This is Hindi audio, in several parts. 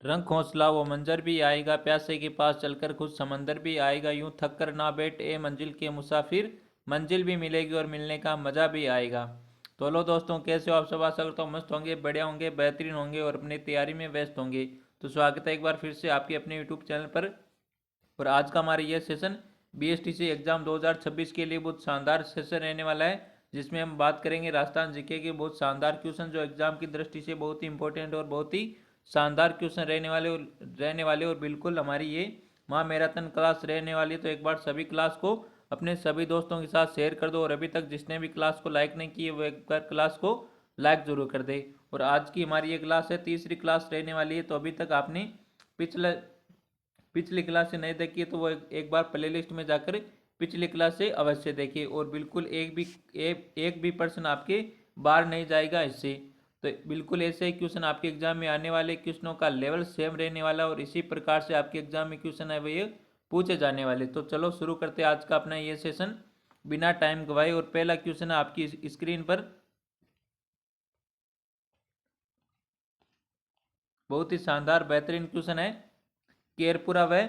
रंग हौसला वो मंजर भी आएगा, प्यासे के पास चलकर खुद समंदर भी आएगा, यूं थक कर ना बैठ ए मंजिल के मुसाफिर, मंजिल भी मिलेगी और मिलने का मजा भी आएगा। तो लो दोस्तों, कैसे हो आप सब? आशा करता हूँ मस्त होंगे, बढ़िया होंगे, बेहतरीन होंगे और अपनी तैयारी में व्यस्त होंगे। तो स्वागत है एक बार फिर से आपके अपने यूट्यूब चैनल पर। और आज का हमारा यह सेशन BSTC एग्जाम 2026 के लिए बहुत शानदार सेशन रहने वाला है, जिसमें हम बात करेंगे राजस्थान जीके के बहुत शानदार क्वेश्चन जो एग्जाम की दृष्टि से बहुत ही इंपॉर्टेंट और बहुत ही शानदार क्वेश्चन रहने वाले और बिल्कुल हमारी ये महा मैराथन क्लास रहने वाली है। तो एक बार सभी क्लास को अपने सभी दोस्तों के साथ शेयर कर दो और अभी तक जिसने भी क्लास को लाइक नहीं किए वो एक बार क्लास को लाइक जरूर कर दे। और आज की हमारी ये क्लास है, तीसरी क्लास रहने वाली है। तो अभी तक आपने पिछले पिछली क्लास से नहीं देखी है तो वो एक बार प्ले लिस्ट में जाकर पिछली क्लास से अवश्य देखिए। और बिल्कुल एक भी प्रश्न आपके बाहर नहीं जाएगा इससे। तो बिल्कुल ऐसे ही क्वेश्चन आपके एग्जाम में आने वाले क्वेश्चनों का लेवल सेम रहने वाला और इसी प्रकार से आपके एग्जाम में क्वेश्चन है वो ये पूछे जाने वाले। तो चलो शुरू करते हैं आज का अपना ये सेशन बिना टाइम गवाए। और पहला क्वेश्चन है आपकी स्क्रीन पर, बहुत ही शानदार बेहतरीन क्वेश्चन है। केरपुरा व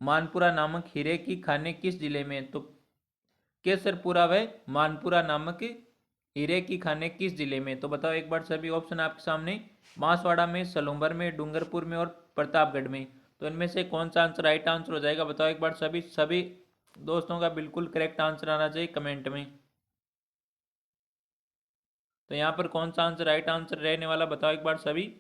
मानपुरा नामक हीरे की खानें किस जिले में? तो केसरपुरा व मानपुरा नामक हीरे की खानें किस जिले में? तो बताओ एक बार सभी ऑप्शन आपके सामने। बांसवाड़ा में, सलूंबर में, डूंगरपुर में और प्रतापगढ़ में। तो इनमें से कौन सा आंसर राइट आंसर हो जाएगा? बताओ एक बार सभी सभी दोस्तों का बिल्कुल करेक्ट आंसर आना चाहिए कमेंट में। तो यहाँ पर कौन सा आंसर राइट आंसर रहने वाला बताओ एक बार सभी।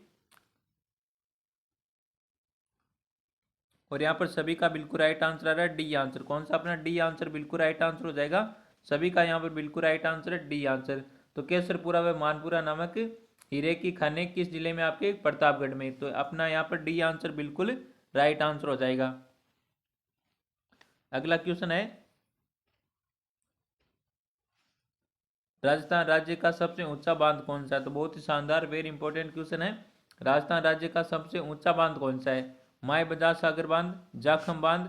और यहाँ पर सभी का बिल्कुल राइट आंसर आ रहा है डी आंसर। कौन सा अपना डी आंसर बिल्कुल राइट आंसर हो जाएगा? सभी का यहाँ पर बिल्कुल राइट आंसर है डी आंसर। तो केसरपुरा व मानपुरा नामक हीरे की खानें किस जिले में? आपके प्रतापगढ़ में। तो अपना यहाँ पर डी आंसर बिल्कुल राइट आंसर हो जाएगा। अगला क्वेश्चन है, राजस्थान राज्य का सबसे ऊंचा बांध कौन सा है? तो बहुत ही शानदार वेरी इंपॉर्टेंट क्वेश्चन है। राजस्थान राज्य का सबसे ऊंचा बांध कौन सा है? माय बजार सागर बांध, जाखम बांध,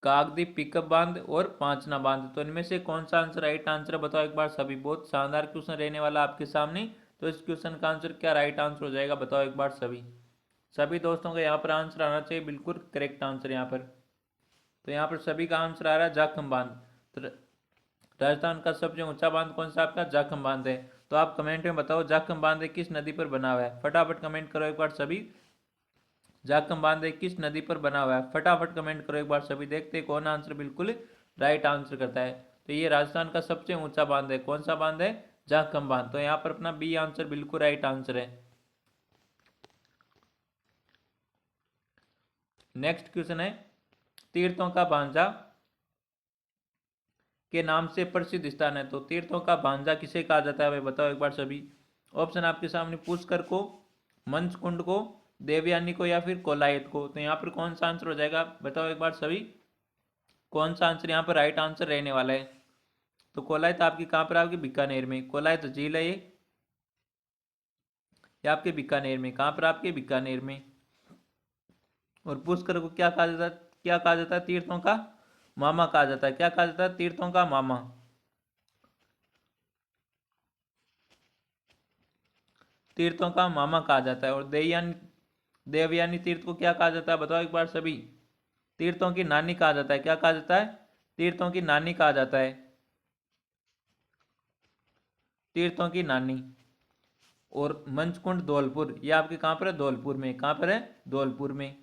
कागदी पिकअप बांध और पांचना बांध। तो इनमें से कौन सा आंसर राइट आंसर है बताओ एक बार सभी। बहुत शानदार क्वेश्चन रहने वाला आपके सामने। तो इस क्वेश्चन का आंसर क्या राइट आंसर हो जाएगा बताओ एक बार सभी। सभी दोस्तों का यहाँ पर आंसर आना चाहिए बिल्कुल करेक्ट आंसर यहाँ पर। तो यहाँ पर सभी का आंसर आ रहा है जाखम बांध। तो राजस्थान का सबसे ऊंचा बांध कौन सा? आपका जाखम बांध है। तो आप कमेंट में बताओ जाखम बांध किस नदी पर बना हुआ है? फटाफट कमेंट करो एक बार सभी। जाखम बांध किस नदी पर बना हुआ है? फटाफट कमेंट करो एक बार सभी, देखते हैं कौन आंसर बिल्कुल राइट आंसर करता है। तो ये राजस्थान का सबसे ऊंचा बांध है। कौन सा बांध है? जाखम बांध। तो यहाँ पर अपना बी आंसर बिल्कुल राइट आंसर है। नेक्स्ट क्वेश्चन है, तीर्थों का भांजा के नाम से प्रसिद्ध स्थान है। तो तीर्थों का भांजा किसे कहा जाता है भाई बताओ एक बार सभी। ऑप्शन आपके सामने, पुष्कर को, मंचकुंड को, देवयानी को या फिर कोलायत को। तो यहाँ पर कौन सा आंसर हो जाएगा बताओ एक बार सभी। कौन सा आंसर यहाँ पर राइट आंसर रहने वाला है? तो कोलायत आपकी कहाँ पर? आपकी बीकानेर में। कोलायत झील है ये आपके बीकानेर में। कहाँ पर? आपके बीकानेर में। और पुष्कर को क्या कहा जाता है? क्या कहा जाता है? तीर्थों का मामा कहा जाता है। क्या कहा जाता है? तीर्थों का मामा। तीर्थों का मामा कहा जाता है। और देवयानी तीर्थ को क्या कहा जाता है बताओ एक बार सभी। तीर्थों की नानी कहा जाता है। क्या कहा जाता है? तीर्थों की नानी कहा जाता है। तीर्थों की नानी। और मंचकुंड धौलपुर, ये आपके कहाँ पर है? धौलपुर में। कहाँ पर है? धौलपुर में।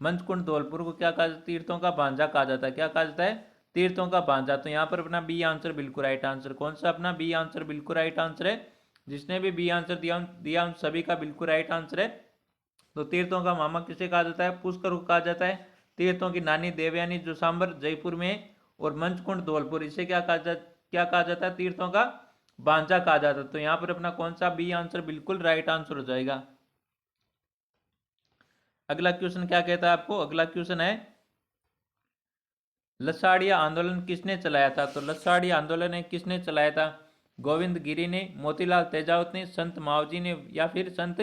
मंचकुंड धौलपुर को क्या कहा जाता है? तीर्थों का भांजा कहा जाता है। क्या कहा जाता है? तीर्थों का भांजा। तो यहाँ पर अपना बी आंसर बिल्कुल राइट आंसर। कौन सा अपना बी आंसर बिल्कुल राइट आंसर है? जिसने भी बी आंसर दिया उन सभी का बिल्कुल राइट आंसर है। तो तीर्थों का मामा किसे कहा जाता है? पुष्कर को कहा जाता है। तीर्थों की नानी देवयानी जो सांबर जयपुर में। और मंचकुंड धौलपुर, इसे क्या कहा जाता है? तीर्थों का भांजा कहा जाता है। तो यहाँ पर अपना कौन सा बी आंसर बिल्कुल राइट आंसर हो जाएगा। अगला क्वेश्चन क्या कहता है आपको? अगला क्वेश्चन है, लसाड़िया आंदोलन किसने चलाया था? तो लसाड़िया आंदोलन किसने चलाया था? गोविंद गिरी ने, मोतीलाल तेजावत ने, संत मावजी ने या फिर संत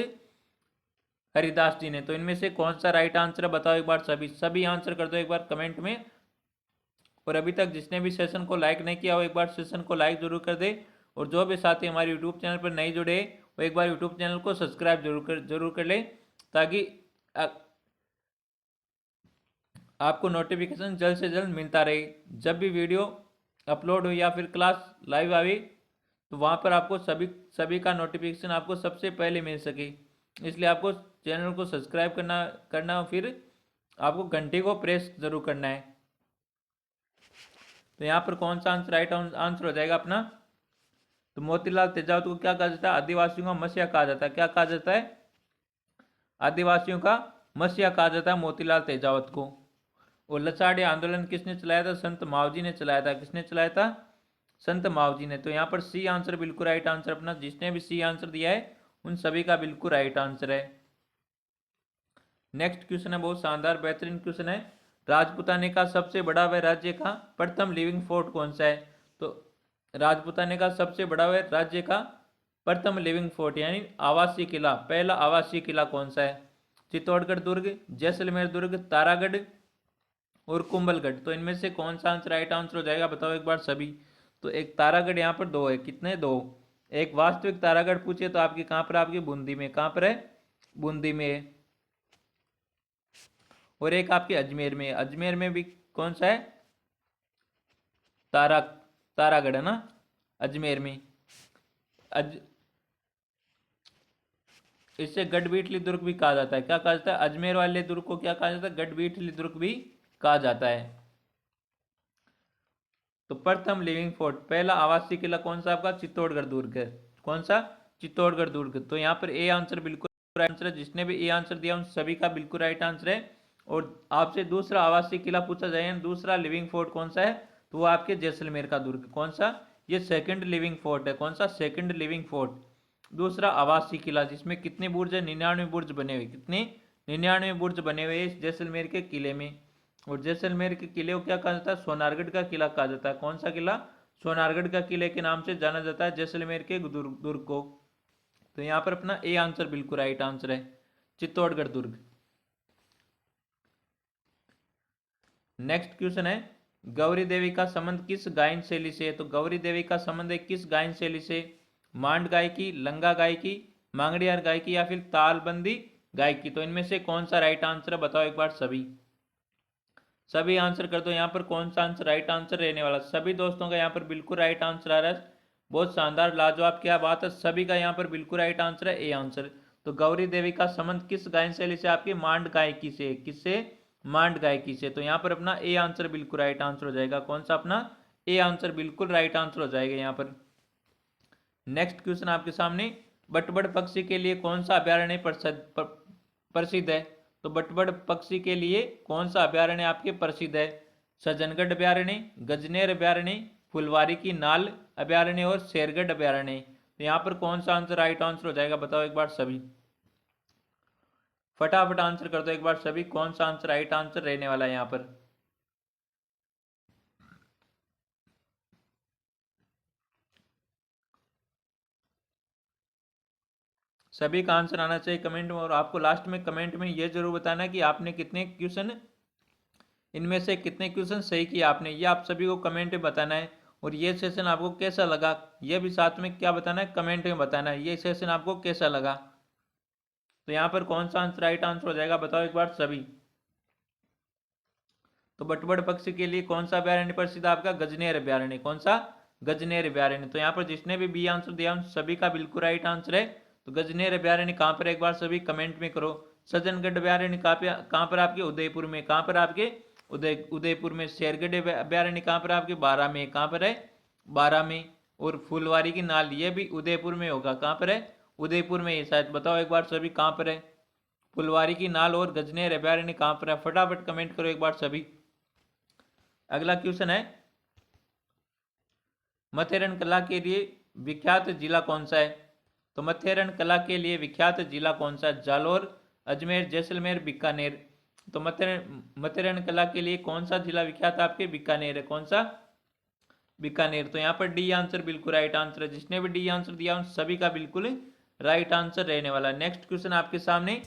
हरिदास जी ने। तो इनमें से कौन सा राइट आंसर है बताओ एक बार सभी। सभी आंसर कर दो एक बार कमेंट में। और अभी तक जिसने भी सेशन को लाइक नहीं किया वो एक बार सेशन को लाइक जरूर कर दे। और जो भी साथी हमारे यूट्यूब चैनल पर नहीं जुड़े वो एक बार यूट्यूब चैनल को सब्सक्राइब जरूर कर ले, ताकि आपको नोटिफिकेशन जल्द से जल्द मिलता रहे। जब भी वीडियो अपलोड हो या फिर क्लास लाइव आवे तो वहाँ पर आपको सभी का नोटिफिकेशन आपको सबसे पहले मिल सके। इसलिए आपको चैनल को सब्सक्राइब करना फिर आपको घंटे को प्रेस जरूर करना है। तो यहाँ पर कौन सा आंसर राइट आंसर हो जाएगा अपना? तो मोतीलाल तेजावत को क्या कहा जाता है? आदिवासियों का मसीहा कहा जाता है। क्या कहा जाता है? आदिवासियों का मसीहा कहा जाता है मोतीलाल तेजावत को। और लसाड़ी आंदोलन किसने चलाया था? संत मावजी ने चलाया था। किसने चलाया था? संत मावजी ने। तो यहाँ पर सी आंसर बिल्कुल राइट आंसर अपना। जिसने भी सी आंसर दिया है उन सभी का बिल्कुल राइट आंसर है। नेक्स्ट क्वेश्चन है बहुत शानदार बेहतरीन क्वेश्चन है। राजपुताने का सबसे बड़ा वह राज्य का प्रथम लिविंग फोर्ट कौन सा है? तो राजपुताने का सबसे बड़ा वह राज्य का प्रथम लिविंग फोर्ट यानी आवासीय किला, पहला आवासीय किला कौन सा है? चित्तौड़गढ़ दुर्ग, जैसलमेर दुर्ग, तारागढ़ और कुंभलगढ़। तो इनमें से कौन सा आंसर राइट आंसर हो जाएगा बताओ एक बार सभी। तो एक तारागढ़ यहाँ पर दो है। कितने? दो। एक वास्तविक तारागढ़ पूछे तो आपकी कहाँ पर? आपकी बूंदी में। कहाँ पर है? बूंदी में है। और एक आपके अजमेर में। अजमेर में भी कौन सा है? तारागढ़ है ना अजमेर में। इससे गढ़बीटली दुर्ग भी कहा जाता है। क्या कहा जाता है? अजमेर वाले दुर्ग को क्या कहा जाता है? गढ़बीटली दुर्ग भी कहा जाता है। तो प्रथम लिविंग फोर्ट, पहला आवासीय किला कौन सा आपका? चित्तौड़गढ़ दुर्ग है। कौन सा? चित्तौड़गढ़ दुर्ग। तो यहाँ पर ए आंसर बिल्कुल राइट आंसर है। जिसने भी ए आंसर दिया उन सभी का बिल्कुल राइट आंसर है। और आपसे दूसरा आवासीय किला पूछा जाए, दूसरा लिविंग फोर्ट कौन सा है? तो वो आपके जैसलमेर का दुर्ग। कौन सा? ये सेकंड लिविंग फोर्ट है। कौन सा? सेकंड लिविंग फोर्ट, दूसरा आवासीय किला। जिसमें कितने बुर्ज है? 99 बुर्ज बने हुए। कितने? 99 बुर्ज बने हुए इस जैसलमेर के किले में। और जैसलमेर के किले को क्या कहा जाता है? सोनारगढ़ का किला कहा जाता है। कौन सा किला? सोनारगढ़ का किले के नाम से जाना जाता है जैसलमेर के दुर्ग को। तो यहाँ पर अपना ए आंसर बिल्कुल राइट आंसर है, चित्तौड़गढ़ दुर्ग। नेक्स्ट क्वेश्चन है गौरी देवी का संबंध किस गायन शैली से है? तो गौरी देवी का संबंध है किस गायन शैली से? मांड गायकी, लंगा गायकी, मांगड़ियार गायकी या फिर तालबंदी गायकी। तो इनमें से कौन सा राइट आंसर है बताओ एक बार सभी आंसर कर दो। यहाँ पर कौन सा आंसर राइट आंसर रहने वाला? सभी दोस्तों का यहाँ पर बिल्कुल राइट आंसर आ रहा है। बहुत शानदार लाजवाब, क्या बात है। सभी का यहाँ पर बिल्कुल राइट आंसर है ए आंसर। तो गौरी देवी का संबंध किस गायन शैली से? आपकी मांड गायकी से। किससे? मांड गायकी से। तो यहाँ पर अपना ए आंसर बिल्कुल राइट आंसर हो जाएगा। कौन सा? अपना ए आंसर बिल्कुल राइट आंसर हो जाएगा यहाँ पर। नेक्स्ट क्वेश्चन आपके सामने, बटबड़ पक्षी के लिए कौन सा अभ्यारण्य प्रसिद्ध है? तो बटबड़ पक्षी के लिए कौन सा अभ्यारण्य आपके प्रसिद्ध है? सज्जनगढ़ अभ्यारण्य, गजनेर अभ्यारण्य, फुलवारी की नाल अभ्यारण्य और शेरगढ़ अभ्यारण्य। तो यहाँ पर कौन सा आंसर राइट आंसर हो जाएगा बताओ एक बार सभी। फटाफट आंसर कर दो एक बार सभी, कौन सा आंसर राइट आंसर रहने वाला है यहाँ पर। सभी का आंसर आना चाहिए कमेंट में। और आपको लास्ट में कमेंट में ये जरूर बताना कि आपने कितने क्वेश्चन, इनमें से कितने क्वेश्चन सही किए आपने, ये आप सभी को कमेंट में बताना है। और ये सेशन आपको कैसा लगा ये भी साथ में क्या बताना है? कमेंट में बताना है ये सेशन आपको कैसा लगा। तो यहाँ पर कौन सा आंसर राइट आंसर हो जाएगा बताओ एक बार सभी। तो बटबड़ पक्षी के लिए कौन सा अभ्यारण्य प्रसिद्ध? आपका गजनेर अभ्यारण्य। कौन सा? गजनेर अभ्यारण्य। तो यहाँ पर जिसने भी बी आंसर दिया उन सभी का बिल्कुल राइट आंसर है। तो गजनेर अभ्यारण्य कहाँ पर? एक बार सभी कमेंट में करो। सज्जनगढ़ अभ्यारण्य कहाँ पर? आपके उदयपुर में। कहाँ पर? आपके उदयपुर में। शेरगढ़ अभ्यारण्य कहाँ पर? आपके 12 में। कहाँ पर है? 12 में। और फुलवारी की नाल ये भी उदयपुर में होगा। कहाँ पर है? उदयपुर में ही शायद। बताओ एक बार सभी कहाँ पर है फुलवारी की नाल और गजनेर अभ्यारण्य कहाँ पर है? फटाफट कमेंट करो एक बार सभी। अगला क्वेश्चन है मथेरन कला के लिए विख्यात जिला कौन सा है? तो मथेरन कला के लिए विख्यात जिला कौन सा है? जालोर, अजमेर, जैसलमेर, बीकानेर। तो मथेरन कला के लिए कौन सा जिला विख्यात आपके? बीकानेर है। कौन सा? बीकानेर। तो यहाँ पर डी आंसर बिल्कुल राइट आंसर है। जिसने भी डी आंसर दिया उन सभी का बिल्कुल राइट आंसर रहने वाला है। नेक्स्ट क्वेश्चन आपके सामने,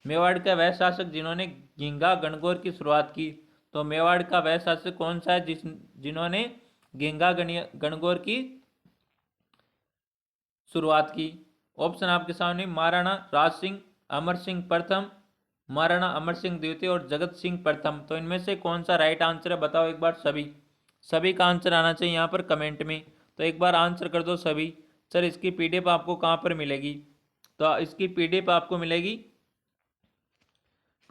मेवाड़ का वह शासक जिन्होंने गिंगा गणगौर की शुरुआत की। तो मेवाड़ का वह शासक कौन सा है जिन्होंने गिंगा गणगौर की शुरुआत की? ऑप्शन आपके सामने महाराणा राज सिंह, अमर सिंह प्रथम, महाराणा अमर सिंह द्वितीय और जगत सिंह प्रथम। तो इनमें से कौन सा राइट आंसर है बताओ एक बार सभी। सभी का आंसर आना चाहिए यहाँ पर कमेंट में। तो एक बार आंसर कर दो सभी। सर इसकी पीडीएफ आपको कहाँ पर मिलेगी? तो इसकी पीडीएफ आपको मिलेगी,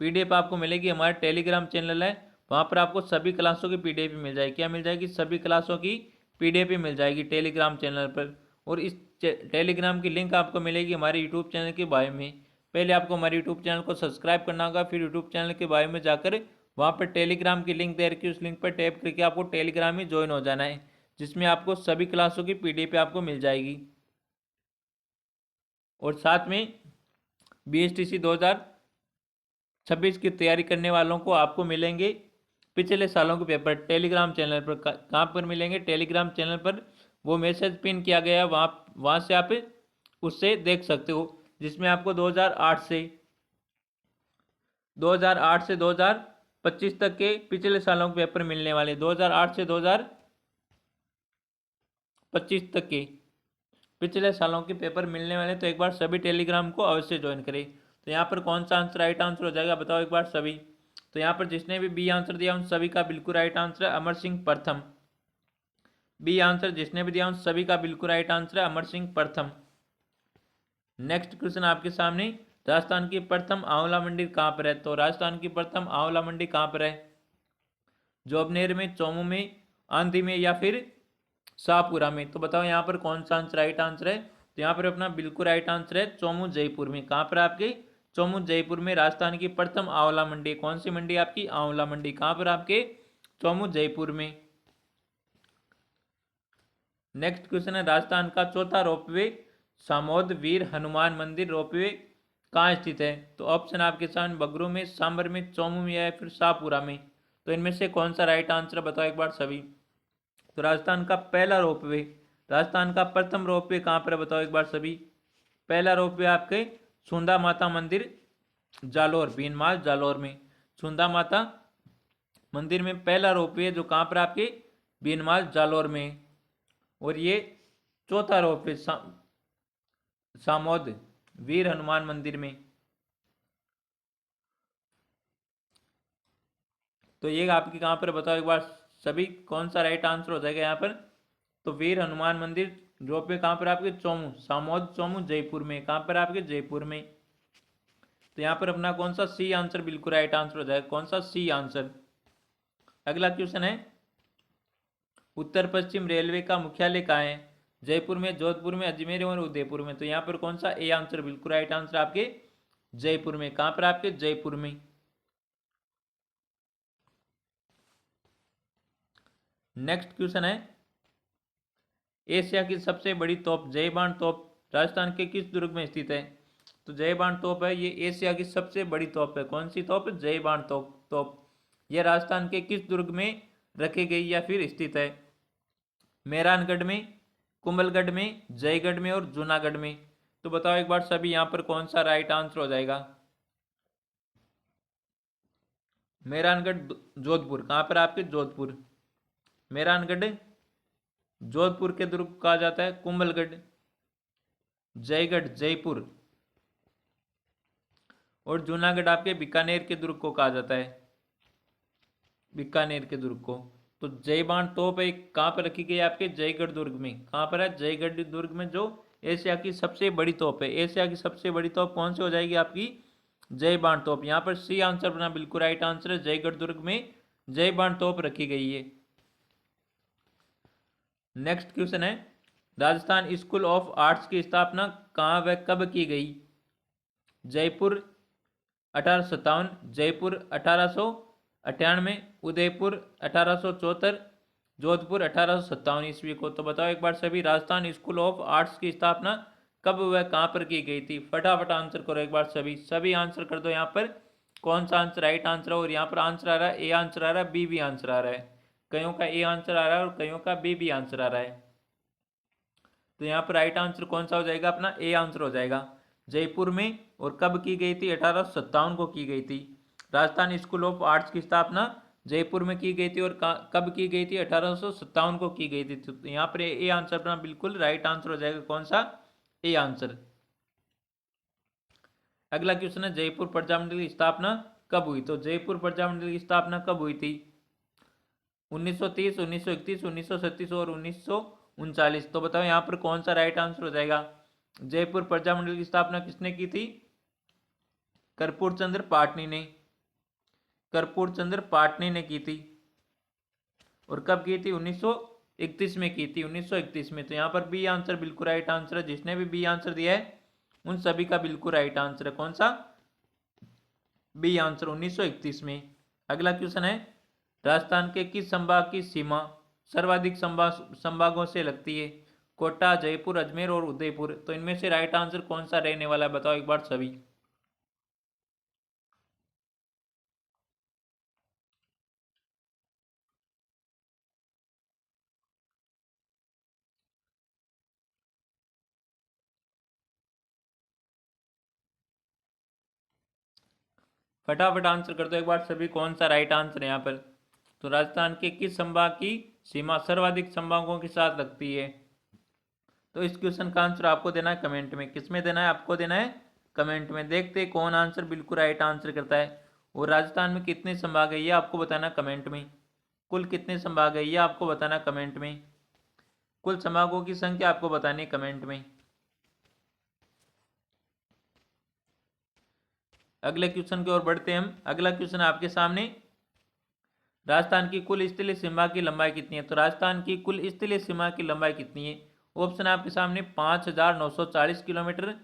पीडीएफ आपको मिलेगी हमारे टेलीग्राम चैनल है, वहाँ पर आपको सभी क्लासों की पीडीएफ मिल जाएगी। क्या मिल जाएगी? सभी क्लासों की पीडीएफ मिल जाएगी टेलीग्राम चैनल पर। और इस टेलीग्राम की लिंक आपको मिलेगी हमारे यूट्यूब चैनल के बायो में। पहले आपको हमारे यूट्यूब चैनल को सब्सक्राइब करना होगा, फिर यूट्यूब चैनल के बायो में जाकर वहाँ पर टेलीग्राम की लिंक दे रखी है, उस लिंक पर टैप करके आपको टेलीग्राम में ज्वाइन हो जाना है, जिसमें आपको सभी क्लासों की पीडीएफ आपको मिल जाएगी। और साथ में BSTC 2026 की तैयारी करने वालों को आपको मिलेंगे पिछले सालों के पेपर टेलीग्राम चैनल पर। कहाँ पर मिलेंगे? टेलीग्राम चैनल पर। वो मैसेज पिन किया गया है, वहाँ से आप उससे देख सकते हो, जिसमें आपको 2008 से 2025 तक के पिछले सालों के पेपर मिलने वाले। 2008 से 2025 तक के पिछले सालों के पेपर मिलने वाले। तो एक बार सभी टेलीग्राम को अवश्य ज्वाइन करें। तो यहाँ पर कौन सा आंसर राइट आंसर हो जाएगा बताओ एक बार सभी। तो यहाँ पर जिसने भी बी आंसर दिया उन सभी का बिल्कुल राइट आंसर है अमर सिंह प्रथम। बी आंसर जिसने भी दिया उन सभी का बिल्कुल राइट आंसर है अमर सिंह प्रथम। नेक्स्ट क्वेश्चन आपके सामने, राजस्थान की प्रथम आंवला मंडी कहाँ पर है? तो राजस्थान की प्रथम आंवला मंडी कहाँ पर है? जोबनेर में, चौमू में, आंधी में या फिर शाहपुरा में? तो बताओ यहाँ पर कौन सा आंसर राइट आंसर है? तो यहाँ पर अपना बिल्कुल राइट आंसर है चौमू जयपुर में। कहाँ पर आपके? चौमू जयपुर में राजस्थान की प्रथम आंवला मंडी। कौन सी मंडी आपकी? आंवला मंडी। कहाँ पर आपके? चौमू जयपुर में। नेक्स्ट क्वेश्चन है, राजस्थान का चौथा रोपवे सामोद वीर हनुमान मंदिर रोपवे कहाँ स्थित है? तो ऑप्शन आपके सामने बगरू में, सांबर में, चौमू में या फिर शाहपुरा में। तो इनमें से कौन सा राइट आंसर बताओ एक बार सभी। तो राजस्थान का पहला रोपवे, राजस्थान का प्रथम रोपवे कहाँ पर बताओ एक बार सभी। पहला रोपवे आपके सुंदा माता मंदिर जालोर, बीनमाल जालोर में। सुंदा माता मंदिर में पहला रोपवे जो कहाँ पर आपके? बीनमाल जालोर में। और ये चौथा रोपवे सामोद वीर हनुमान मंदिर में। तो ये आपकी कहाँ पर बताओ एक बार सभी, कौन सा राइट आंसर हो जाएगा यहाँ पर? तो वीर हनुमान मंदिर रोपवे कहाँ पर आपके? चौमू, सामोद चौमू जयपुर में। कहाँ पर आपके? जयपुर में। तो यहाँ पर अपना कौन सा सी आंसर बिल्कुल राइट आंसर हो जाएगा? कौन सा सी आंसर? अगला क्वेश्चन है, उत्तर पश्चिम रेलवे का मुख्यालय कहाँ है? जयपुर में, जोधपुर में, अजमेर और उदयपुर में। तो यहाँ पर कौन सा ए आंसर बिल्कुल राइट आंसर आपके? जयपुर में। कहाँ पर आपके? जयपुर में। नेक्स्ट क्वेश्चन है, एशिया की सबसे बड़ी तोप जय बाण तोप राजस्थान के किस दुर्ग में स्थित है? तो जय बाण तोप है ये एशिया की सबसे बड़ी तोप है। कौन सी तोप? जय बाण तोप। यह राजस्थान के किस दुर्ग में रखी गई या फिर स्थित है? मेहरानगढ़ में, कुंभलगढ़ में, जयगढ़ में और जूनागढ़ में। तो बताओ एक बार सभी यहाँ पर कौन सा राइट आंसर हो जाएगा? मेहरानगढ़ जोधपुर। कहाँ पर आपके? जोधपुर। मेहरानगढ़ जोधपुर के दुर्ग कहा जाता है। कुंभलगढ़, जयगढ़ जयपुर और जूनागढ़ आपके बीकानेर के दुर्ग को कहा जाता है, बीकानेर के दुर्ग को। तो जयबाण तोप एक कहाँ पर रखी गई आपके? जयगढ़ दुर्ग में। कहाँ पर है? जयगढ़ दुर्ग में, जो एशिया की सबसे बड़ी तोप है। एशिया की सबसे बड़ी तोप कौन सी हो जाएगी आपकी? जयबाण तोप। यहाँ पर सी आंसर बना बिल्कुल राइट आंसर है, जयगढ़ दुर्ग में जयबाण तोप रखी गई है। नेक्स्ट क्वेश्चन है, राजस्थान स्कूल ऑफ आर्ट्स की स्थापना कहाँ व कब की गई? जयपुर 1857, जयपुर 1898, उदयपुर 1874, जोधपुर 1857 ईस्वी को। तो बताओ एक बार सभी, राजस्थान स्कूल ऑफ आर्ट्स की स्थापना कब व कहाँ पर की गई थी? फटाफट आंसर करो एक बार सभी, सभी आंसर कर दो। यहाँ पर कौन सा आंसर राइट आंसर है? और यहाँ पर आंसर आ रहा है ए आंसर आ रहा है, बी भी आंसर आ रहा है। कईयों का ए आंसर आ रहा है और कईयों का बी भी आंसर आ रहा है। तो यहाँ पर राइट आंसर कौन सा हो जाएगा? अपना ए आंसर हो जाएगा। जयपुर में। और कब की गई थी? 1857 को की गई थी। राजस्थान स्कूल ऑफ आर्ट्स की स्थापना जयपुर में की गई थी और कब की गई थी? 1857 को की गई थी। तो यहाँ पर ए आंसर अपना बिल्कुल राइट आंसर हो जाएगा। कौन सा? A answer. अगला क्वेश्चन है जयपुर प्रजामंडल की स्थापना कब हुई? तो जयपुर प्रजामंडल की स्थापना कब हुई थी? 1930, 1931, 1937 और 1939। तो बताओ यहाँ पर कौन सा राइट आंसर हो जाएगा? जयपुर प्रजामंडल की स्थापना किसने की थी? कर्पूर चंद्र पाटनी ने। कर्पूर चंद्र पाटनी ने की थी। और कब की थी? 1931 में की थी, 1931 में। तो यहाँ पर बी आंसर बिल्कुल राइट आंसर है। जिसने भी बी आंसर दिया है उन सभी का बिल्कुल राइट आंसर है। कौन सा? बी आंसर, 1931 में। अगला क्वेश्चन है राजस्थान के किस संभाग की सीमा सर्वाधिक संभागों से लगती है? कोटा, जयपुर, अजमेर और उदयपुर। तो इनमें से राइट आंसर कौन सा रहने वाला है? बताओ एक बार सभी। फटाफट आंसर कर दो एक बार सभी, कौन सा राइट आंसर है यहाँ पर? तो राजस्थान के किस संभाग की सीमा सर्वाधिक संभागों के साथ लगती है? तो इस क्वेश्चन का आंसर आपको देना है कमेंट में। किस में देना है? आपको देना है कमेंट में। देखते हैं कौन आंसर बिल्कुल राइट आंसर करता है। और राजस्थान में कितने संभाग है ये आपको बताना कमेंट में। कुल कितने संभाग है ये आपको बताना कमेंट में। कुल संभागों की संख्या आपको बतानी है कमेंट में। अगले क्वेश्चन की ओर बढ़ते हैं हम। अगला क्वेश्चन आपके सामने, राजस्थान की कुल स्थलीय सीमा की लंबाई कितनी है? तो राजस्थान की कुल स्थलीय सीमा की लंबाई कितनी है? ऑप्शन आपके सामने 5,940 किलोमीटर,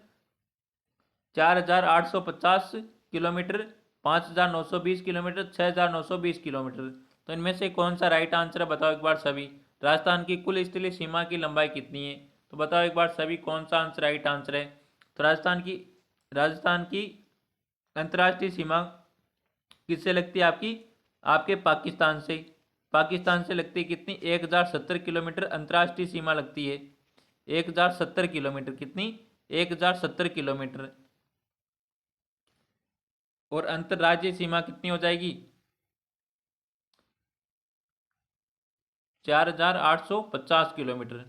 4,850 किलोमीटर, 5,920 किलोमीटर, 6,920 किलोमीटर। तो इनमें से कौन सा राइट आंसर है? बताओ एक बार सभी। राजस्थान की कुल स्थलीय सीमा की लंबाई कितनी है? तो बताओ एक बार सभी कौन सा आंसर राइट आंसर है? तो राजस्थान की अंतर्राष्ट्रीय सीमा किससे लगती है आपकी? आपके पाकिस्तान से। पाकिस्तान से लगती है कितनी? 1,070 किलोमीटर अंतर्राष्ट्रीय सीमा लगती है। 1,070 किलोमीटर। कितनी? 1,070 किलोमीटर। और अंतर्राज्यीय सीमा कितनी हो जाएगी? 4,850 किलोमीटर।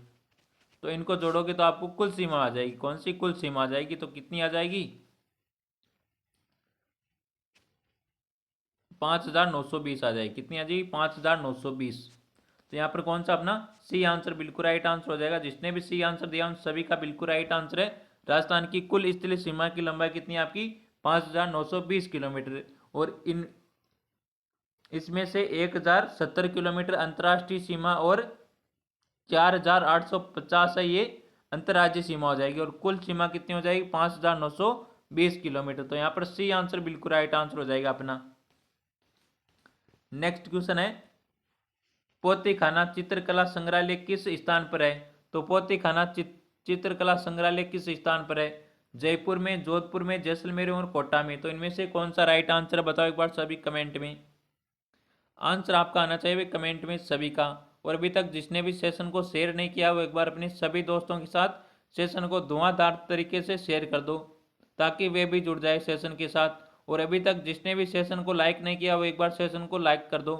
तो इनको जोड़ोगे तो आपको कुल सीमा आ जाएगी। कौन सी कुल सीमा आ जाएगी? तो कितनी आ जाएगी? 5,920 आ जाएगी। कितनी आ जाएगी? 5,920। तो यहाँ पर कौन सा अपना सी आंसर बिल्कुल राइट आंसर हो जाएगा। जिसने भी सी आंसर दिया उन सभी का बिल्कुल राइट आंसर है। राजस्थान की कुल स्थलीय सीमा की लंबाई कितनी है आपकी? 5,920 किलोमीटर। और इसमें से 1,070 किलोमीटर अंतर्राष्ट्रीय सीमा और 4,850 है ये अंतर्राज्यीय सीमा हो जाएगी। और कुल सीमा कितनी हो जाएगी? 5,920 किलोमीटर। तो यहाँ पर सी आंसर बिल्कुल राइट आंसर हो जाएगा अपना। नेक्स्ट क्वेश्चन है पोतीखाना चित्रकला संग्रहालय किस स्थान पर है? तो पोतीखाना चित्रकला संग्रहालय किस स्थान पर है? जयपुर में, जोधपुर में, जैसलमेर और कोटा में। तो इनमें से कौन सा राइट आंसर है? बताओ एक बार सभी कमेंट में। आंसर आपका आना चाहिए कमेंट में सभी का। और अभी तक जिसने भी सेशन को शेयर नहीं किया वो एक बार अपने सभी दोस्तों के साथ सेशन को धुआंधार तरीके से शेयर कर दो ताकि वे भी जुड़ जाए सेशन के साथ। और अभी तक जिसने भी सेशन को लाइक नहीं किया वो एक बार सेशन को लाइक कर दो।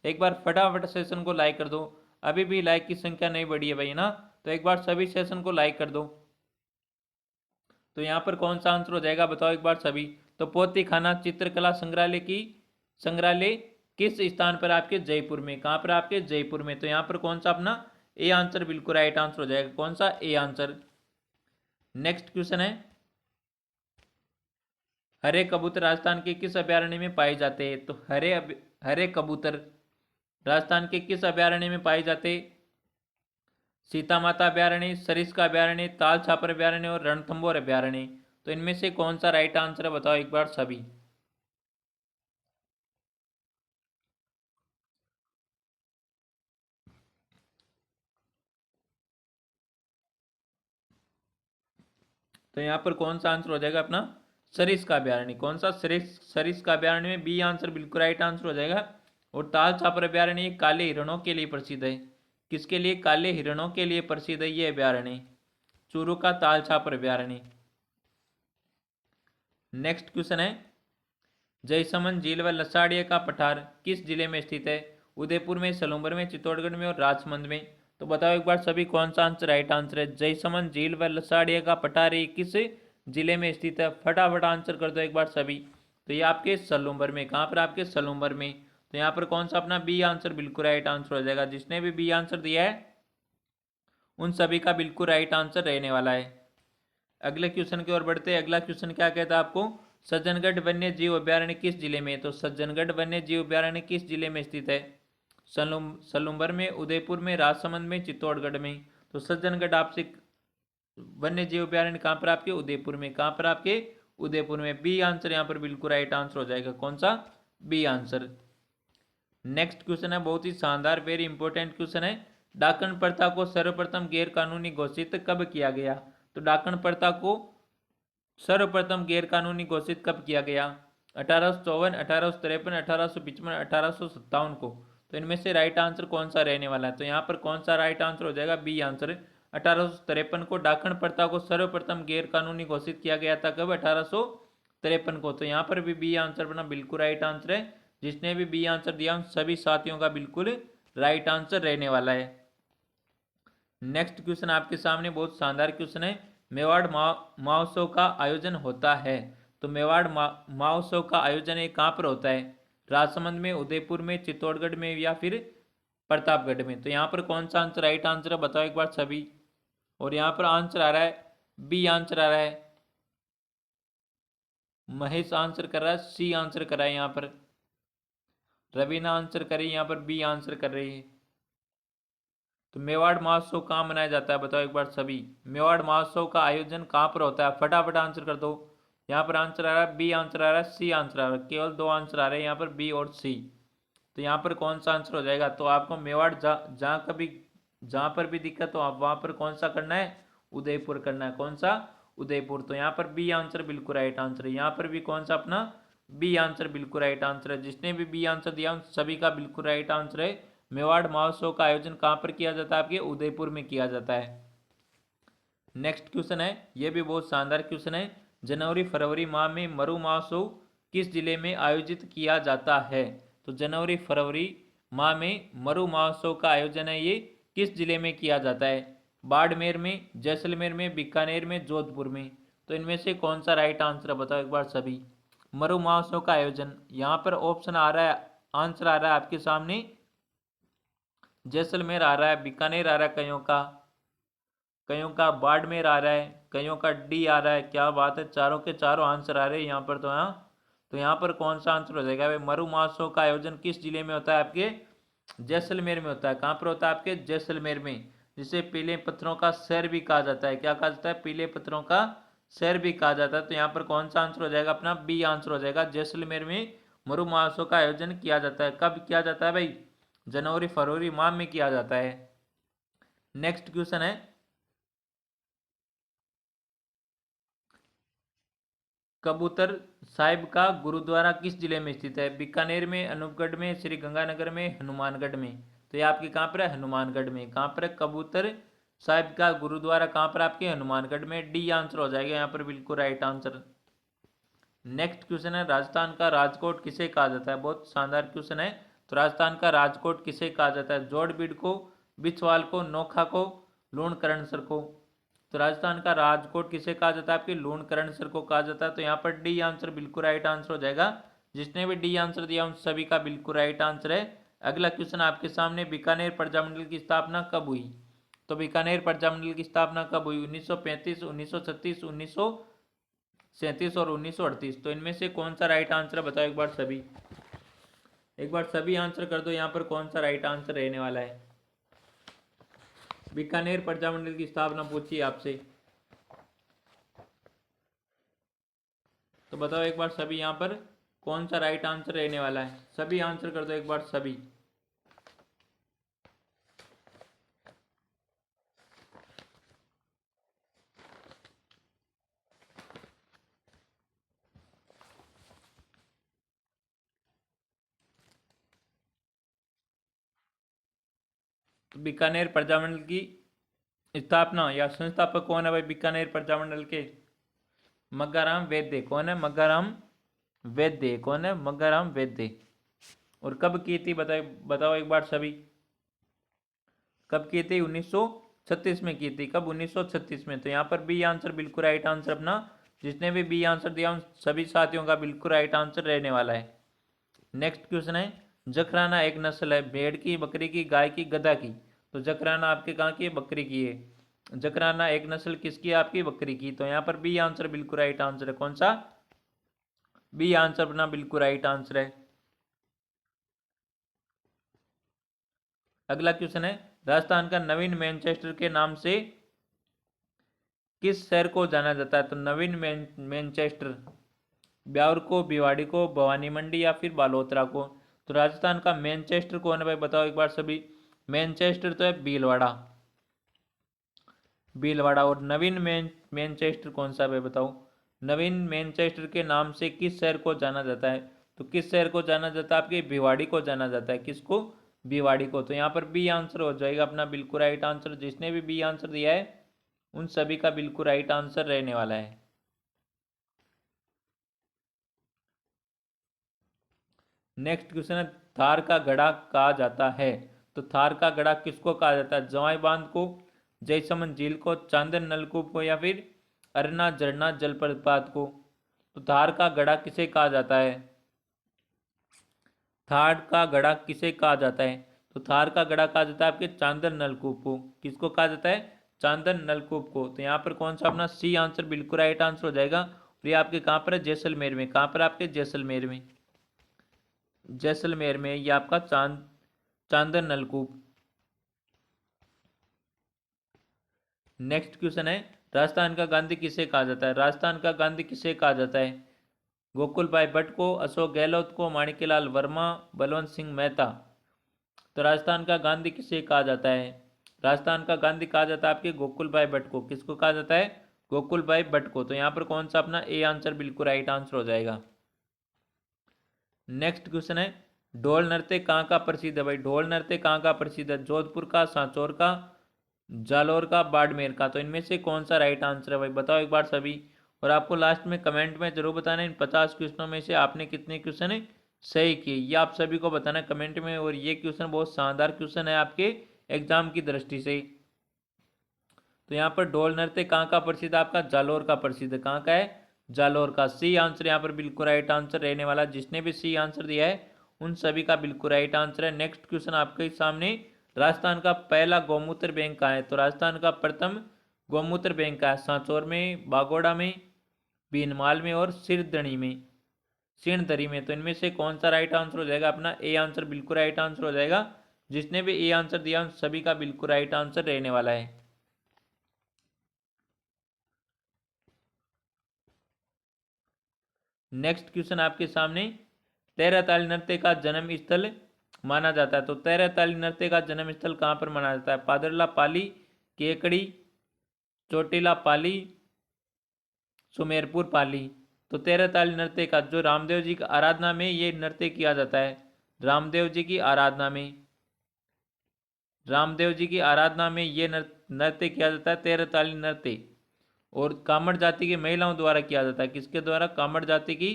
एक बार फटाफट सेशन को लाइक कर दो। अभी भी लाइक की संख्या नहीं बढ़ी है भाई, ना? तो एक बार सभी सेशन को लाइक कर दो। तो यहाँ पर कौन सा आंसर हो जाएगा? बताओ एक बार सभी। तो पोतीखाना चित्रकला संग्रहालय किस स्थान पर? आपके जयपुर में। कहाँ पर? आपके जयपुर में। तो यहाँ पर कौन सा अपना ए आंसर बिल्कुल राइट आंसर हो जाएगा। कौन सा? A answer. नेक्स्ट क्वेश्चन है हरे कबूतर राजस्थान के किस अभ्यारण्य में पाए जाते हैं? तो हरे कबूतर राजस्थान के किस अभ्यारण्य में पाए जाते? सीता माता अभ्यारण्य, सरिस्का अभ्यारण्य, ताल छापर अभ्यारण्य और रणथंभौर अभ्यारण्य। तो इनमें से कौन सा राइट आंसर है? बताओ एक बार सभी। तो यहाँ पर कौन सा आंसर हो जाएगा अपना? सरिस्का अभ्यारण्य। कौन सा? सरिस्का अभ्यारण्य में बी आंसर बिल्कुल राइट आंसर हो जाएगा। और ताल छापर अभ्यारण्य काले हिरणों के लिए प्रसिद्ध है। किसके लिए? काले हिरणों के लिए प्रसिद्ध है ये अभ्यारण्य, चूरू का ताल छापर अभ्यारण्य। नेक्स्ट क्वेश्चन है जयसमंद झील व लसाड़िया का पठार किस जिले में स्थित है? उदयपुर में, सलूंबर में, चित्तौड़गढ़ में और राजसमंद में। तो बताओ एक बार सभी कौन सा आंसर राइट आंसर है? जयसमंद झील व लसाड़िया का पठार किस जिले में स्थित है? फटाफट आंसर कर दो एक बार सभी। तो ये आपके सलूम्बर में, कहाँ पर? आपके सलूम्बर में। तो यहाँ पर कौन सा अपना बी आंसर बिल्कुल राइट आंसर हो जाएगा। जिसने भी बी आंसर दिया है उन सभी का बिल्कुल राइट आंसर रहने वाला है। अगले क्वेश्चन की ओर बढ़ते हैं। अगला क्वेश्चन क्या कहता है आपको? सज्जनगढ़ वन्य जीव अभ्यारण्य किस जिले में? तो सज्जनगढ़ वन्य जीव अभ्यारण्य किस जिले में स्थित है? सलूम्बर में, उदयपुर में, राजसमंद में, चित्तौड़गढ़ में। तो सज्जनगढ़ आपसे वन्य जीव अभ्यारण्य कहाँ पर? आपके उदयपुर में। कहाँ पर? आपके उदयपुर में। बी आंसर यहाँ पर बिल्कुल राइट आंसर हो जाएगा। कौन सा? B answer. नेक्स्ट क्वेश्चन है बहुत ही शानदार, वेरी इंपॉर्टेंट क्वेश्चन है। डाकन प्रथा को सर्वप्रथम गैर कानूनी घोषित कब किया गया? तो डाकन प्रथा को सर्वप्रथम गैर कानूनी घोषित कब किया गया? 1854, 1853, 1855, 1857 को। तो इनमें से राइट आंसर कौन सा रहने वाला है? तो यहाँ पर कौन सा राइट आंसर हो जाएगा? B answer. 1853 को डाकन प्रथा को सर्वप्रथम गैर कानूनी घोषित किया गया था। कब? 1853 को। तो यहाँ पर भी बी आंसर बना बिल्कुल राइट आंसर है। जिसने भी बी आंसर दिया उन सभी साथियों का बिल्कुल राइट आंसर रहने वाला है। नेक्स्ट क्वेश्चन आपके सामने बहुत शानदार क्वेश्चन है। मेवाड़ महोत्सव का आयोजन होता है। तो मेवाड़ महोत्सव का आयोजन ये कहाँ पर होता है? राजसमंद में, उदयपुर में, चित्तौड़गढ़ में या फिर प्रतापगढ़ में। तो यहाँ पर कौन सा आंसर राइट आंसर है बताओ एक बार सभी। और यहाँ पर आंसर आ रहा है बी आंसर आ रहा है। महेश आंसर कर रहा है, सी आंसर कर रहा है यहाँ पर। रवीना आंसर करी, यहाँ पर बी आंसर कर रही है। तो मेवाड़ महोत्सव कहाँ मनाया जाता है बताओ एक बार सभी। मेवाड़ महोत्सव का आयोजन कहाँ पर होता है? फटाफट आंसर कर दो। यहाँ पर आंसर आ रहा है बी आंसर आ रहा है, सी आंसर आ रहा है। केवल दो आंसर आ रहे हैं यहाँ पर, बी और सी। तो यहाँ पर कौन सा आंसर हो जाएगा? तो आपको मेवाड़ जहाँ कभी जहाँ पर भी दिक्कत हो आप वहाँ पर कौन सा करना है? उदयपुर करना है। कौन सा? उदयपुर। तो यहाँ पर बी आंसर बिल्कुल राइट आंसर है। यहाँ पर भी कौन सा अपना बी आंसर बिल्कुल राइट आंसर है। जिसने भी बी आंसर दिया उन सभी का बिल्कुल राइट आंसर है। मेवाड़ महोत्सव का आयोजन कहाँ पर किया जाता है? आपके उदयपुर में किया जाता है। नेक्स्ट क्वेश्चन है, यह भी बहुत शानदार क्वेश्चन है। जनवरी फरवरी माह में मरु महोत्सव किस जिले में आयोजित किया जाता है? तो जनवरी फरवरी माह में मरु महोत्सव का आयोजन है ये किस जिले में किया जाता है? बाड़मेर में, जैसलमेर में, बीकानेर में, जोधपुर में। तो इनमें से कौन सा राइट आंसर है बताओ एक बार सभी। मरु महोत्सव का आयोजन, यहाँ पर ऑप्शन आ रहा है, आंसर आ रहा है आपके सामने जैसलमेर आ रहा है, बीकानेर आ रहा है कईयों का बाड़मेर आ रहा है, कईयों का डी आ रहा है। क्या बात है, चारों के चारों आंसर आ रहे हैं यहाँ पर। तो यहाँ पर कौन सा आंसर हो जाएगा भाई? मरु महोत्सव का आयोजन किस जिले में होता है? आपके जैसलमेर में होता है। कहाँ पर होता है? आपके जैसलमेर में, जिसे पीले पत्थरों का शहर भी कहा जाता है। क्या कहा जाता है? पीले पत्थरों का शहर भी कहा जाता है। तो यहाँ पर कौन सा आंसर हो जाएगा? अपना बी आंसर हो जाएगा। जैसलमेर में मरु महोत्सव का आयोजन किया जाता है। कब किया जाता है भाई? जनवरी फरवरी माह में किया जाता है। नेक्स्ट क्वेश्चन है, कबूतर साहिब का गुरुद्वारा किस जिले में स्थित है? बीकानेर में, अनूपगढ़ में, श्री गंगानगर में, हनुमानगढ़ में। तो ये आपके कहाँ पर है? हनुमानगढ़ में। कहाँ पर है कबूतर साहिब का गुरुद्वारा? कहाँ पर? आपके हनुमानगढ़ में। डी आंसर हो जाएगा यहाँ पर बिल्कुल राइट आंसर। नेक्स्ट क्वेश्चन है, राजस्थान का राजकोट किसे कहा जाता है? बहुत शानदार क्वेश्चन है। तो राजस्थान का राजकोट किसे कहा जाता है? जोड़बीड़ को, बिछवाल को, नोखा को, लूणकरणसर को। तो राजस्थान का राजकोट किसे कहा जाता है? आपके लूणकरणसर को कहा जाता है। तो यहाँ पर डी आंसर बिल्कुल राइट आंसर हो जाएगा। जिसने भी डी आंसर दिया उन सभी का बिल्कुल राइट आंसर है। अगला क्वेश्चन आपके सामने, बीकानेर प्रजामंडल की स्थापना कब हुई? तो बीकानेर प्रजामंडल की स्थापना कब हुई? 1935, 1936, 1937 और 1938। तो इनमें से कौन सा राइट आंसर है बताओ एक बार सभी। एक बार सभी आंसर कर दो यहाँ पर कौन सा राइट आंसर रहने वाला है। बीकानेर प्रजामंडल की स्थापना पूछी आपसे, तो बताओ एक बार सभी यहाँ पर कौन सा राइट आंसर रहने वाला है। सभी आंसर कर दो एक बार सभी। तो बीकानेर प्रजामंडल की स्थापना या संस्थापक कौन है भाई बीकानेर प्रजामंडल के? मग्गाराम वैद्य। कौन है? मग्गाराम वैद्य। कौन है? मग्गाराम वैद्य। और कब की थी बताओ बताओ एक बार सभी। कब की थी? 1936 में की थी। कब? 1936 में। तो यहाँ पर बी आंसर बिल्कुल राइट आंसर अपना। जिसने भी बी आंसर दिया उन सभी साथियों का बिल्कुल राइट आंसर रहने वाला है। नेक्स्ट क्वेश्चन है, जखराना एक नस्ल है भेड़ की, बकरी की, गाय की, गधा की। तो जखराना आपके कहाँ की है? बकरी की है। जखराना एक नस्ल किसकी है? आपकी बकरी की। तो यहाँ पर बी आंसर बिल्कुल राइट आंसर है। कौन सा? बी आंसर अपना बिल्कुल राइट आंसर है। अगला क्वेश्चन है, राजस्थान का नवीन मैनचेस्टर के नाम से किस शहर को जाना जाता है? तो नवीन मैनचेस्टर ब्यावर को, भिवाड़ी को, भवानी मंडी या फिर बालोतरा को। तो राजस्थान का मैनचेस्टर कौन है भाई? बताओ एक बार सभी। मैनचेस्टर तो है भीलवाड़ा, भीलवाड़ा। और नवीन मैनचेस्टर कौन सा है भाई? बताओ। नवीन मैनचेस्टर के नाम से किस शहर को जाना जाता है? तो किस शहर को जाना जाता है? आपके भिवाड़ी को जाना जाता है। किसको? भिवाड़ी को। तो यहाँ पर बी आंसर हो जाएगा अपना बिल्कुल राइट आंसर। जिसने भी बी आंसर दिया है उन सभी का बिल्कुल राइट आंसर रहने वाला है। नेक्स्ट क्वेश्चन है, थार का गढ़ा कहा जाता है। तो थार का गढ़ा किसको कहा जाता है? जवाई बांध को, जयसमंद झील को, चांदन नलकूप को या फिर अरना झरना जलप्रपात को। तो थार का गढ़ा किसे कहा जाता है? थार का गढ़ा किसे कहा जाता है? तो थार का गढ़ा कहा जाता है आपके चांदन नलकूप को। किसको कहा जाता है? चांदन नलकूप को। तो यहाँ पर कौन सा अपना सी आंसर बिल्कुल राइट आंसर हो जाएगा। और ये आपके कहाँ पर है? जैसलमेर में। कहाँ पर? आपके जैसलमेर में। जैसलमेर में ये आपका चांदन नलकूप। नेक्स्ट क्वेश्चन है, राजस्थान का गांधी किसे कहा जाता है? राजस्थान का गांधी किसे कहा जाता है? गोकुल भाई भट्ट को, अशोक गहलोत को, माणिक्यलाल वर्मा, बलवंत सिंह मेहता। तो राजस्थान का गांधी किसे कहा जाता है? राजस्थान का गांधी कहा जाता है आपके गोकुल भाई भट्ट को। किसको कहा जाता है? गोकुल भाई भट्ट को। तो यहाँ पर कौन सा अपना ए आंसर बिल्कुल राइट आंसर हो जाएगा। नेक्स्ट क्वेश्चन है, ढोल नृत्य कहाँ का प्रसिद्ध है भाई? ढोल नृत्य कहाँ का प्रसिद्ध है? जोधपुर का, सांचौर का, जालौर का, बाड़मेर का। तो इनमें से कौन सा राइट आंसर है भाई? बताओ एक बार सभी। और आपको लास्ट में कमेंट में जरूर बताना इन 50 क्वेश्चनों में से आपने कितने क्वेश्चन सही किए, ये आप सभी को बताना कमेंट में। और ये क्वेश्चन बहुत शानदार क्वेश्चन है आपके एग्जाम की दृष्टि से। तो यहाँ पर ढोल नृत्य कहाँ का प्रसिद्ध है? आपका जालौर का प्रसिद्ध। कहाँ का है? जालौर का। सी आंसर यहाँ पर बिल्कुल राइट आंसर रहने वाला। जिसने भी सी आंसर दिया है उन सभी का बिल्कुल राइट आंसर है। नेक्स्ट क्वेश्चन आपके सामने, राजस्थान का पहला गौमूत्र बैंक कहाँ है? तो राजस्थान का प्रथम गौमूत्र बैंक कहाँ है? सांचौर में, बागोड़ा में, भीनमाल में और सिरदणी में, सिणधरी में। तो इनमें से कौन सा राइट आंसर हो जाएगा? अपना ए आंसर बिल्कुल राइट आंसर हो जाएगा। जिसने भी ए आंसर दिया उन सभी का बिल्कुल राइट आंसर रहने वाला है। नेक्स्ट क्वेश्चन आपके सामने, तेरहताली नृत्य का जन्म स्थल माना जाता है। तो तेरहताली नृत्य का जन्म स्थल कहाँ पर माना जाता है? पादरला पाली, केकड़ी, चोटीला पाली, सुमेरपुर पाली। तो तेरहताली नृत्य का जो रामदेव जी की आराधना में ये नृत्य किया जाता है, रामदेव जी की आराधना में, रामदेव जी की आराधना में ये नृत्य किया जाता है, तेरहताली नृत्य। और कामड़ जाति की महिलाओं द्वारा किया जाता है। किसके द्वारा? कामड़ जाति की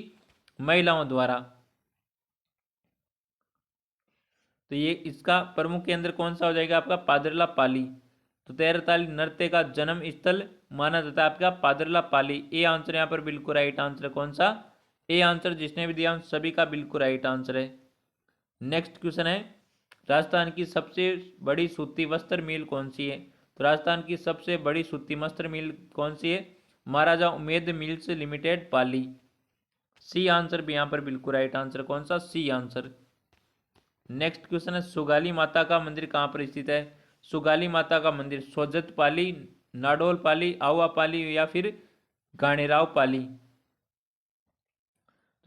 महिलाओं द्वारा। तो ये इसका प्रमुख केंद्र कौन सा हो जाएगा? आपका पादरला पाली। तो तेरहताली नृत्य का जन्म स्थल माना जाता है आपका पादरला पाली। ए आंसर यहाँ पर बिल्कुल राइट आंसर है। कौन सा? ए आंसर जिसने भी दिया उन सभी का बिल्कुल राइट आंसर है। नेक्स्ट क्वेश्चन है, राजस्थान की सबसे बड़ी सूती वस्त्र मिल कौन सी है? तो राजस्थान की सबसे बड़ी सूती वस्त्र मिल कौन सी है? महाराजा उमेद मिल्स लिमिटेड, पाली। सी आंसर भी यहाँ पर बिल्कुल राइट आंसर। कौन सा? C answer. नेक्स्ट क्वेश्चन है, सुगाली माता का मंदिर कहाँ पर स्थित है? सुगाली माता का मंदिर सोजत पाली, नाडोल पाली, आवा पाली या फिर गाणेराव पाली।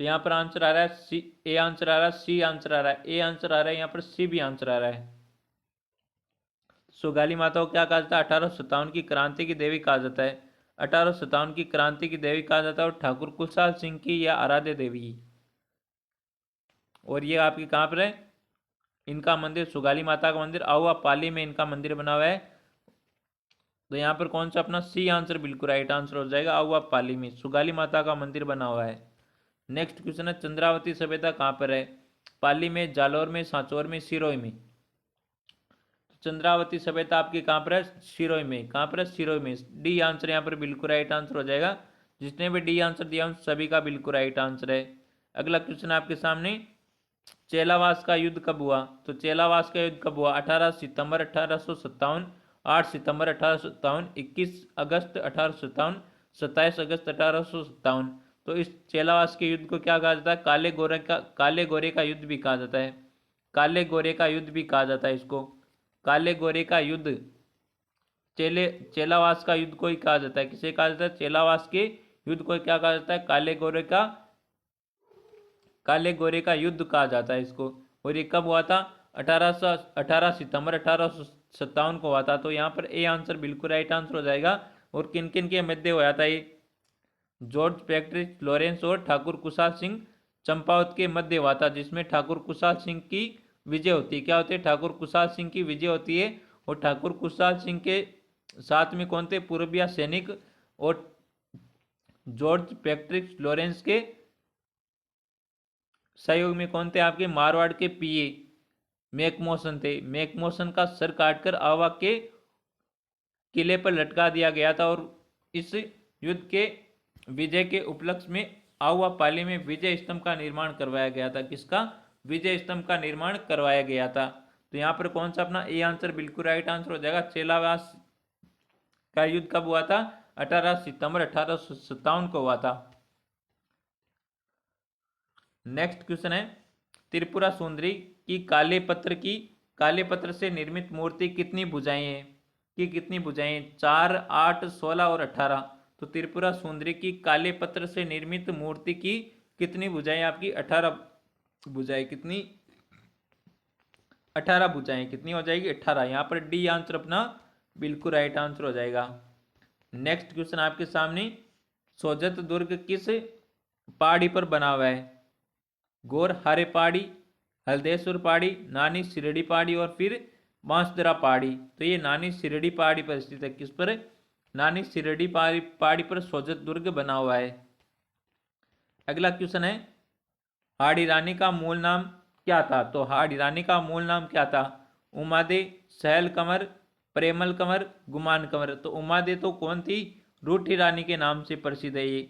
तो यहाँ पर आंसर आ रहा है सी। ए आंसर आ रहा है, सी आंसर आ रहा है, ए आंसर आ रहा है, यहाँ पर सी भी आंसर आ रहा है। सुगाली माता को क्या कहा जाता है? 1857 की क्रांति की देवी कहा जाता है। 1857 की क्रांति की देवी कहा जाता है। और ठाकुर कुलसाल सिंह की या आराध्य देवी। और ये आपकी कहाँ पर है? इनका मंदिर, सुगाली माता का मंदिर आहुआ पाली में इनका मंदिर बना हुआ है। तो यहाँ पर कौन सा अपना सी आंसर बिल्कुल राइट आंसर हो जाएगा। आहुआ पाली में सुगाली माता का मंदिर बना हुआ है। नेक्स्ट क्वेश्चन है, चंद्रावती सभ्यता कहाँ पर है? पाली में, जालौर में, सांचौर में, सिरोही में। चंद्रावती सभ्यता आपकी कहाँ पर है? सिरोही में। कहाँ पर है? सिरोही में। डी आंसर यहाँ पर बिल्कुल राइट आंसर हो जाएगा। जिसने भी डी आंसर दिया उन सभी का बिल्कुल राइट आंसर है। अगला क्वेश्चन आपके सामने, चेलावास का युद्ध कब हुआ? तो चेलावास का युद्ध कब हुआ? 18 सितंबर 1857, 8 सितंबर 1857, 21 अगस्त 1857, 27 अगस्त 1857। तो इस चेलावास के युद्ध को क्या कहा जाता है? काले गोरे का युद्ध भी कहा जाता है। काले गोरे का युद्ध भी कहा जाता है इसको। काले गोरे का युद्ध, चेलावास का युद्ध को ही कहा जाता है। किसे कहा जाता है? चेलावास के युद्ध को क्या कहा जाता है? काले गोरे का युद्ध कहा जाता है इसको। और ये कब हुआ था? 18 सितंबर 1857 को हुआ था। तो यहाँ पर ए आंसर बिल्कुल राइट आंसर हो जाएगा। और किन किन के मध्य हुआ था ये? जॉर्ज पैट्रिक लॉरेंस और ठाकुर कुशाल सिंह चंपावत के मध्य हुआ था, जिसमें ठाकुर कुशाल सिंह की विजय होती है। क्या होती है? ठाकुर कुशाल सिंह की विजय होती है। और ठाकुर कुशाल सिंह के साथ में कौन थे? पूर्विया सैनिक और जॉर्ज पैट्रिक लॉरेंस के सहयोग में कौन थे? आपके मारवाड़ के पीए मैकमोहसन थे। मैकमोहसन का सर काटकर आवा के किले पर लटका दिया गया था। और इस युद्ध के विजय के उपलक्ष्य में आवा पाली में विजय स्तंभ का निर्माण करवाया गया था। किसका? विजय स्तंभ का निर्माण करवाया गया था। तो यहाँ पर कौन सा अपना ए आंसर बिल्कुल राइट आंसर हो जाएगा। चेलावास का युद्ध कब हुआ था? 18 सितंबर 1857 को हुआ था। नेक्स्ट क्वेश्चन है, त्रिपुरा सुंदरी की काले पत्थर से निर्मित मूर्ति कितनी भुजाएं हैं? कि कितनी भुजाएं? 4, 8, 16 और 18। तो त्रिपुरा सुंदरी की काले पत्थर से निर्मित मूर्ति की कितनी भुजाएं? आपकी 18 भुजाएं। कितनी? 18 भुजाएं। कितनी हो जाएगी? 18। यहाँ पर डी आंसर अपना बिल्कुल राइट आंसर हो जाएगा। नेक्स्ट क्वेश्चन आपके सामने, सोजत दुर्ग किस पहाड़ी पर बना हुआ है? गौर हारे पहाड़ी, हल्देश्वर पहाड़ी, नानी सिरडी पहाड़ी और फिर बांसदरा पहाड़ी। तो ये नानी सिरडी पहाड़ी पर स्थित है। किस पर? नानी सिरडी पहाड़ी पर सोजत दुर्ग बना हुआ है। अगला क्वेश्चन है, हाड़ी रानी का मूल नाम क्या था? तो हाड़ी रानी का मूल नाम क्या था? उमादे, सहल कंवर, प्रेमल कंवर, गुमान कंवर। तो उमादे तो कौन थी? रूठी रानी के नाम से प्रसिद्ध है ये।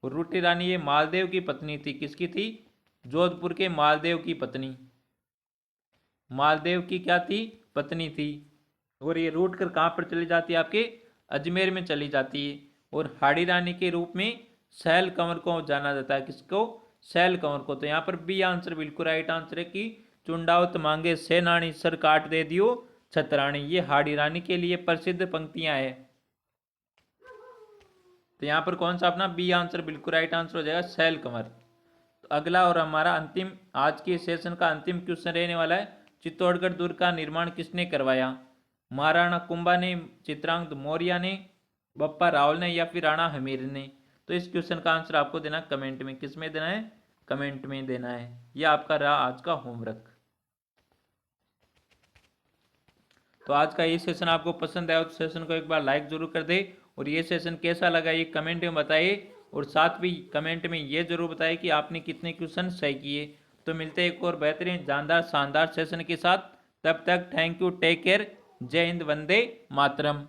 रूठी रानी ये मालदेव की पत्नी थी। किसकी थी? जोधपुर के मालदेव की पत्नी। मालदेव की क्या थी? पत्नी थी। और ये रूट कर कहाँ पर चली जाती है? आपके अजमेर में चली जाती है। और हाड़ी रानी के रूप में सहल कंवर को जाना जाता है। किसको? सहल कंवर को। तो यहाँ पर बी आंसर बिल्कुल राइट आंसर है कि चुंडावत मांगे सेनानी सर काट दे दियो छतरानी। ये हाड़ी रानी के लिए प्रसिद्ध पंक्तियां हैं। तो यहाँ पर कौन सा अपना बी आंसर बिल्कुल राइट आंसर हो जाएगा? सहल कंवर। तो अगला और हमारा अंतिम आज के सेशन का अंतिम क्वेश्चन रहने वाला है, चित्तौड़गढ़ दुर्ग का निर्माण किसने करवाया? महाराणा कुंभा ने, चित्रांगद मौर्य ने, बप्पा रावल ने या फिर राणा हमीर ने? तो इस क्वेश्चन का आंसर आपको देना कमेंट में। किस में देना है? कमेंट में देना है। यह आपका रहा आज का होमवर्क। तो आज का ये सेशन आपको पसंद आया तो सेशन को एक बार लाइक जरूर कर दे। और ये सेशन कैसा लगा ये कमेंट में बताइए। और साथ भी कमेंट में ये जरूर बताइए कि आपने कितने क्वेश्चन सही किए। तो मिलते हैं एक और बेहतरीन जानदार शानदार सेशन के साथ। तब तक थैंक यू, टेक केयर, जय हिंद, वंदे मातरम।